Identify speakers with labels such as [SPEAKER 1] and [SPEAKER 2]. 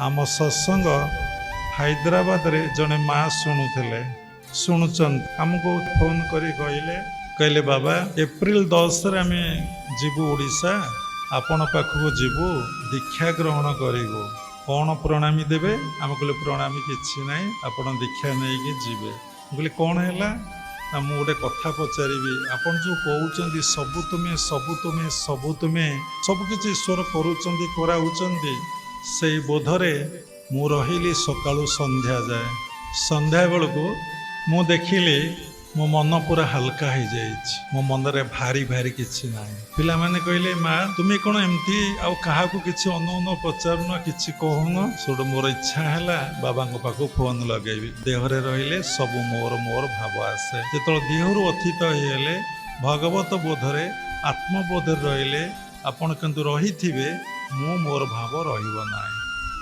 [SPEAKER 1] आम सत्संग हैदराबाद रे जने माँ शुणुचन आमको फोन करी कहले बाबा एप्रिल 10 रे आम जीवु ओडिशा आपण पाखक जीवु दीक्षा ग्रहण करूँ कौन प्रणामी देवे आम कहले प्रणामी किसी ना आपण दीक्षा नहीं जीवे कहले कौन है ना मु गोटे कथा पचारि आपन जो कहते सबु तुम्हें सबु तुम्हें सबु तुम्हें सबकि ईश्वर कराउचंदी से बोधरे मु रही सकाळु संध्या जाए संध्या बेलू मु देखिली मो मन पूरा हल्का हो जाए मो मन रे भारी भारी किसी ना पिला माने कहले माँ तुम्हें कौन एमती आहा किसी अनौन पचारुन कि कहून सोटू मोर इच्छा है बाबा पाखु फोन लगेबी देहरे रहिले सब मोर मोर भाव आसे जो देहरु अतीत होइले भगवत बोधरे आत्मबोधरे रहिले आपण किंतु रही मो मोर भाव रहिबो नाही।